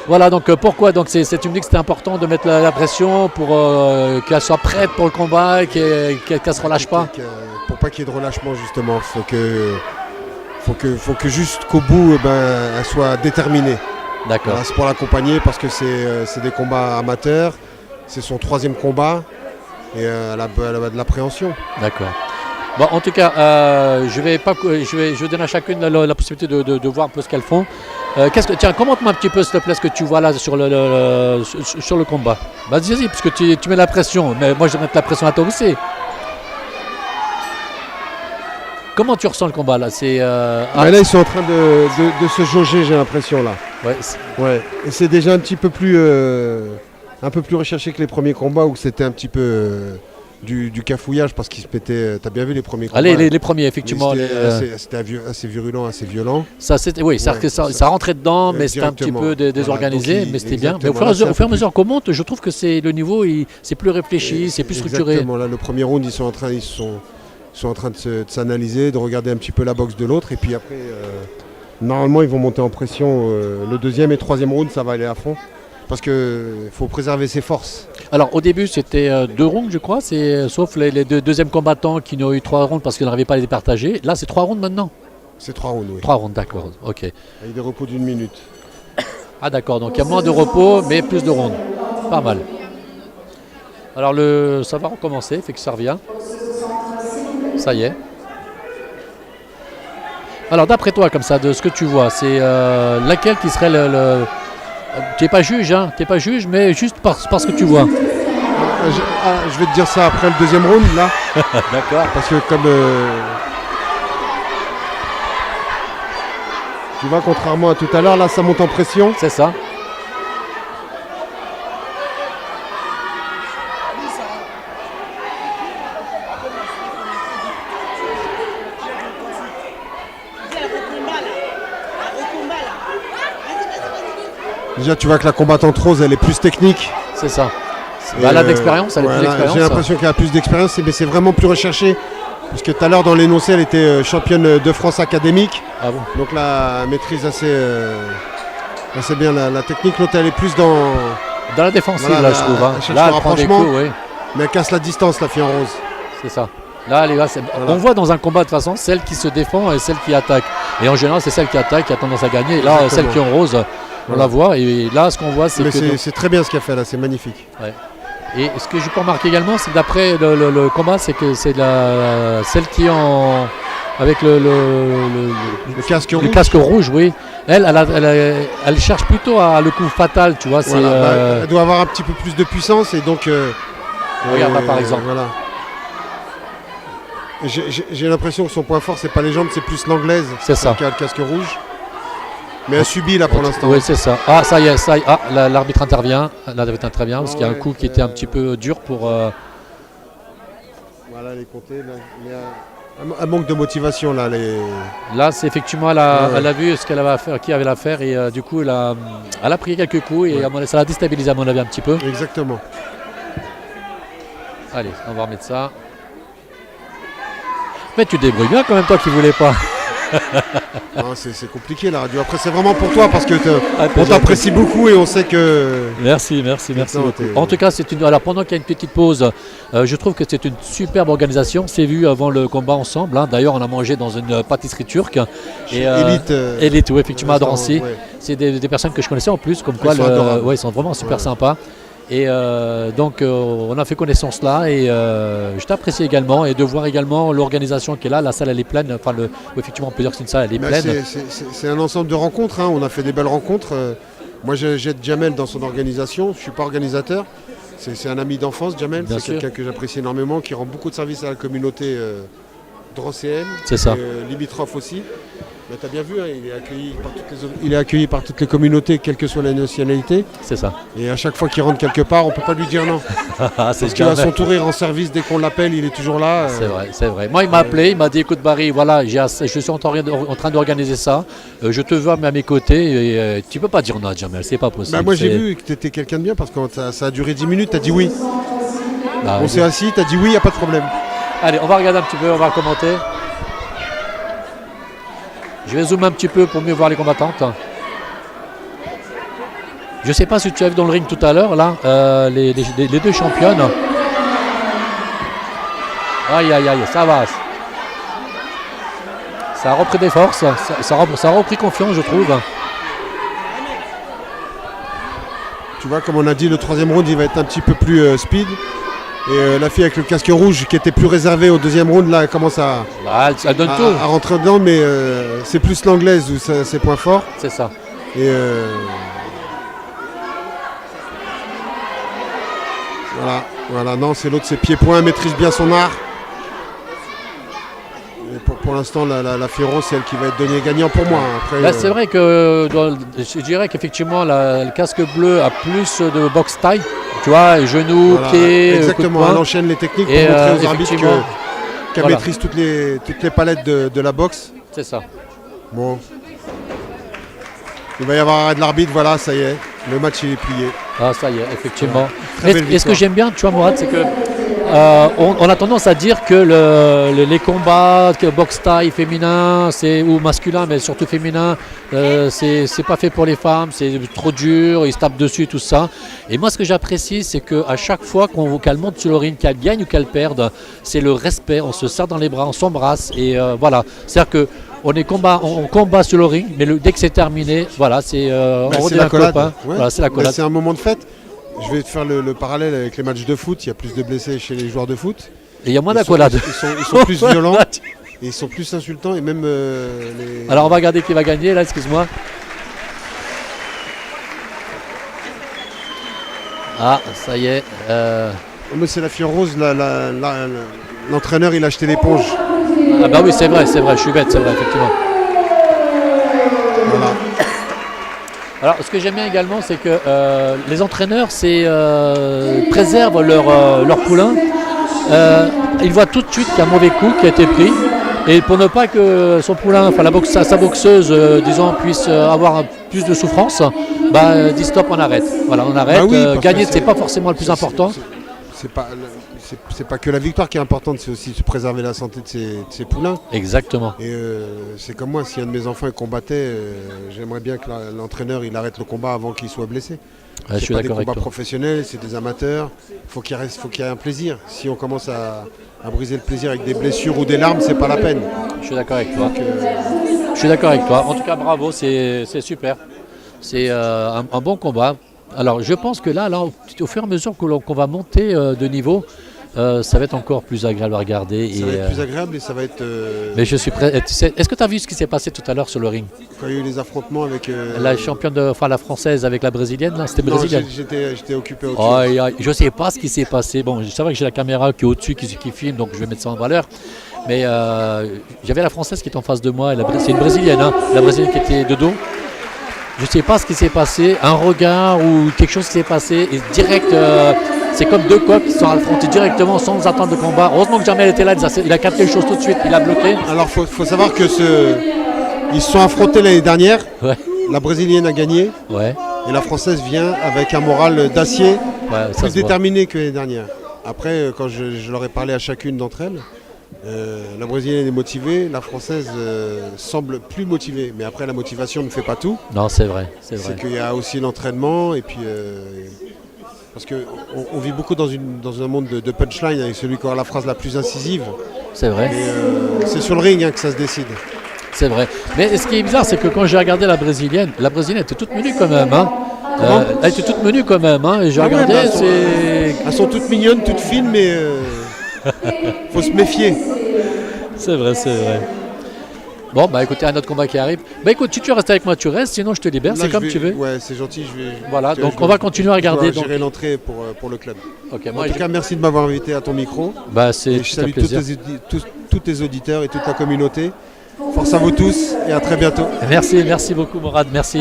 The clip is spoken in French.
Voilà, donc pourquoi donc tu me dis que c'était important de mettre la pression pour qu'elle soit prête pour le combat et qu'elle ne se relâche pas. Pour pas qu'il y ait de relâchement justement, faut que jusqu'au bout elle soit déterminée. D'accord. Voilà, c'est pour l'accompagner parce que c'est des combats amateurs, c'est son 3e combat et elle a de l'appréhension. D'accord. Bon, en tout cas, je vais donner à chacune la possibilité de voir un peu ce qu'elles font. Tiens, commente-moi un petit peu, s'il te plaît, ce que tu vois là sur le combat. Vas-y, parce que tu mets la pression, mais moi je vais mettre la pression à toi aussi. Comment tu ressens le combat là? Là, ils sont en train de se jauger, j'ai l'impression là. Ouais. Et c'est déjà un peu plus recherché que les premiers combats où c'était un petit peu du cafouillage parce qu'ils se pétaient. T'as bien vu les premiers combats? Les premiers, effectivement. C'était assez virulent, assez violent. Ça rentrait dedans, mais c'était un petit peu désorganisé, mais c'était bien. Mais au fur et à mesure qu'on monte, je trouve que le niveau, c'est plus réfléchi, c'est plus structuré. Exactement. Là, le premier round, ils sont en train de s'analyser, de regarder un petit peu la boxe de l'autre, et puis après, normalement, ils vont monter en pression. Le 2e et 3e round, ça va aller à fond. Parce qu'il faut préserver ses forces. Alors au début c'était 2 rounds je crois, sauf les deuxièmes combattants qui n'ont eu 3 rounds parce qu'ils n'arrivaient pas à les départager. Là c'est 3 rounds maintenant. C'est 3 rounds, oui. 3 rounds, d'accord, ok. Avec des repos d'1 minute. Ah d'accord, donc il y a moins de repos mais plus de rounds. Pas mal. Alors ça va recommencer, fait que ça revient. Ça y est. Alors d'après toi comme ça, de ce que tu vois, c'est laquelle qui serait Tu n'es pas juge, mais juste parce que tu vois. Je vais te dire ça après le 2e round, là. D'accord. Parce que comme... tu vois, contrairement à tout à l'heure, là, ça monte en pression. C'est ça. Déjà, tu vois que la combattante rose, elle est plus technique. C'est ça. Elle a d'expérience, elle a plus d'expérience. J'ai l'impression qu'elle a plus d'expérience, mais c'est vraiment plus recherché. Parce que tout à l'heure, dans l'énoncé, elle était championne de France académique. Ah bon. Donc là, elle maîtrise assez bien la technique. L'autre, elle est plus dans la défensive, là, je trouve. Là, elle prend des coups, oui. Mais elle casse la distance, la fille en rose. C'est ça. Là, on voit dans un combat, de toute façon, celle qui se défend et celle qui attaque. Et en général, c'est celle qui attaque qui a tendance à gagner. Et là, exactement. Celle qui est en rose... On la voit et là ce qu'on voit c'est que... c'est très bien ce qu'elle fait là, c'est magnifique. Ouais. Et ce que je peux remarquer également c'est que d'après le combat c'est que c'est celle qui est avec le casque rouge, oui. Elle cherche plutôt le coup fatal, tu vois. Voilà, elle doit avoir un petit peu plus de puissance et donc... regarde là par exemple. Voilà. J'ai l'impression que son point fort c'est pas les jambes, c'est plus l'anglaise. C'est ça. Qui a le casque rouge. Mais elle subit là pour l'instant. Oui, c'est ça. Ah, ça y est. Ah, l'arbitre intervient. L'arbitre intervient parce qu'il y a un coup qui était un petit peu dur pour. Voilà, les compter. Il y a un manque de motivation là. Là, c'est effectivement, elle a vu ce qu'elle avait à faire, qui avait à faire et du coup, elle a pris quelques coups et ça l'a déstabilisé à mon avis un petit peu. Exactement. Allez, on va remettre ça. Mais tu te débrouilles bien quand même, toi qui voulais pas. C'est compliqué la radio. Après c'est vraiment pour toi parce que on t'apprécie beaucoup et on sait que... Merci beaucoup. En tout cas, alors pendant qu'il y a une petite pause, je trouve que c'est une superbe organisation. C'est vu avant le combat ensemble. D'ailleurs, on a mangé dans une pâtisserie turque. Élite, oui, effectivement, à Drancy. Ouais. C'est des personnes que je connaissais en plus, comme quoi ils sont vraiment super sympas. Et donc on a fait connaissance là et je t'apprécie également et de voir également l'organisation qui est là, la salle elle est pleine, effectivement on peut dire que c'est une salle elle est pleine. C'est un ensemble de rencontres, on a fait des belles rencontres. Moi j'aide Jamel dans son organisation, je ne suis pas organisateur, c'est un ami d'enfance Jamel, c'est quelqu'un que j'apprécie énormément, qui rend beaucoup de services à la communauté drancéenne, limitrophe aussi. Mais tu as bien vu, il est accueilli par toutes les communautés, quelle que soit la nationalité. C'est ça. Et à chaque fois qu'il rentre quelque part, on ne peut pas lui dire non. Parce qu'il a son tour en service, dès qu'on l'appelle, il est toujours là. C'est vrai. Moi, il m'a appelé, il m'a dit, écoute Barry, voilà, je suis en train d'organiser ça. Je te veux à mes côtés. Et, tu ne peux pas dire non, Jamel, c'est pas possible. Moi, j'ai vu que tu étais quelqu'un de bien parce que ça a duré 10 minutes, tu as dit oui. On s'est assis, tu as dit oui, il n'y a pas de problème. Allez, on va regarder un petit peu, on va commenter. Je vais zoomer un petit peu pour mieux voir les combattantes. Je ne sais pas si tu as vu dans le ring tout à l'heure, là, les deux championnes. Aïe, aïe, aïe, ça va. Ça a repris des forces, ça a repris confiance, je trouve. Tu vois, comme on a dit, le troisième round, il va être un petit peu plus speed. Et la fille avec le casque rouge, qui était plus réservée au deuxième round, là, elle commence à rentrer dedans, mais c'est plus l'anglaise où c'est point fort. C'est ça. Et voilà, non, c'est l'autre, c'est pied-point, maîtrise bien son art. Pour l'instant, la Fiorot, c'est elle qui va être donnée gagnant pour moi. Après, c'est vrai que je dirais qu'effectivement, le casque bleu a plus de boxe taille. Tu vois, genoux, pieds. Exactement, elle enchaîne les techniques pour montrer aux arbitres qu'elle maîtrise toutes les palettes de la boxe. C'est ça. Bon. Il va y avoir arrêt de l'arbitre, voilà, ça y est. Le match est plié. Ah, ça y est, effectivement. Et ce que j'aime bien, tu vois, Mourad, c'est que on a tendance à dire que les combats boxe taille féminin ou masculin, mais surtout féminin, c'est pas fait pour les femmes, c'est trop dur, ils se tapent dessus, tout ça. Et moi, ce que j'apprécie, c'est qu'à chaque fois qu'elle monte sur le ring, qu'elle gagne ou qu'elle perde, c'est le respect, on se serre dans les bras, on s'embrasse, et voilà. C'est-à-dire que on combat sur le ring, mais dès que c'est terminé, voilà, c'est on redevient un copain. Ouais. Voilà, c'est la collade. C'est un moment de fête. Je vais te faire le parallèle avec les matchs de foot. Il y a plus de blessés chez les joueurs de foot. Et il y a moins d'accolade. Ils sont plus violents, et ils sont plus insultants. Et même Alors on va regarder qui va gagner là, excuse-moi. Ah, ça y est. Mais c'est la Fiore Rose, l'entraîneur il a acheté l'éponge. Ah bah oui, c'est vrai, je suis bête, c'est vrai, effectivement. Voilà. Alors, ce que j'aime bien également, c'est que les entraîneurs préservent leur poulain. Ils voient tout de suite qu'il y a un mauvais coup qui a été pris. Et pour ne pas que son poulain, enfin sa boxeuse, disons, puisse avoir plus de souffrance, dit stop, on arrête. Voilà, on arrête. Gagner, c'est pas forcément le plus important. C'est pas que la victoire qui est importante, c'est aussi de préserver la santé de ses poulains. Exactement. Et c'est comme moi, si un de mes enfants combattait, j'aimerais bien que l'entraîneur il arrête le combat avant qu'il soit blessé. Je suis d'accord avec toi. C'est pas des combats professionnels, c'est des amateurs. Faut qu'il y ait un plaisir. Si on commence à briser le plaisir avec des blessures ou des larmes, c'est pas la peine. Je suis d'accord avec toi. Je suis d'accord avec toi. En tout cas, bravo, c'est super. C'est un bon combat. Alors, je pense que là, au fur et à mesure qu'on va monter de niveau, ça va être encore plus agréable à regarder. Ça va être plus agréable et ça va être... Mais je suis prêt. Est-ce que tu as vu ce qui s'est passé tout à l'heure sur le ring? Quand il y a eu les affrontements avec... La championne, la française avec la brésilienne, là, c'était brésilienne. J'étais occupé au-dessus. Je ne sais pas ce qui s'est passé. Bon, c'est vrai que j'ai la caméra qui est au-dessus, qui filme, donc je vais mettre ça en valeur. Mais j'avais la française qui était en face de moi. C'est une brésilienne, hein, la brésilienne qui était de dos. Je ne sais pas ce qui s'est passé, un regard ou quelque chose qui s'est passé, et direct, c'est comme deux coqs qui sont affrontés directement sans attendre de combat. Heureusement que Jamel était là, il a capté les choses tout de suite, il a bloqué. Alors faut savoir que ils se sont affrontés l'année dernière, la brésilienne a gagné, et la française vient avec un moral d'acier, plus déterminé que l'année dernière. Après, quand je leur ai parlé à chacune d'entre elles, la brésilienne est motivée, la française semble plus motivée. Mais après, la motivation ne fait pas tout. Non, c'est vrai. C'est qu'il y a aussi l'entraînement. Et puis, parce qu'on vit beaucoup dans un monde de punchline avec celui qui aura la phrase la plus incisive. C'est vrai. C'est sur le ring que ça se décide. C'est vrai. Mais ce qui est bizarre, c'est que quand j'ai regardé la brésilienne était toute menue quand même. Hein. Elle était toute menue quand même. Hein. Et j'ai regardé, elles sont toutes mignonnes, toutes fines, mais... faut se méfier. C'est vrai. Bon, écoutez, un autre combat qui arrive. Écoute, si tu restes avec moi, tu restes, sinon je te libère, c'est comme tu veux. Ouais, c'est gentil. Voilà, donc on va continuer à regarder. Je vais gérer l'entrée pour le club. Okay, en tout cas, merci de m'avoir invité à ton micro. C'est je salue tous tes auditeurs et toute la communauté. Force à vous tous et à très bientôt. Merci beaucoup Mourad, merci.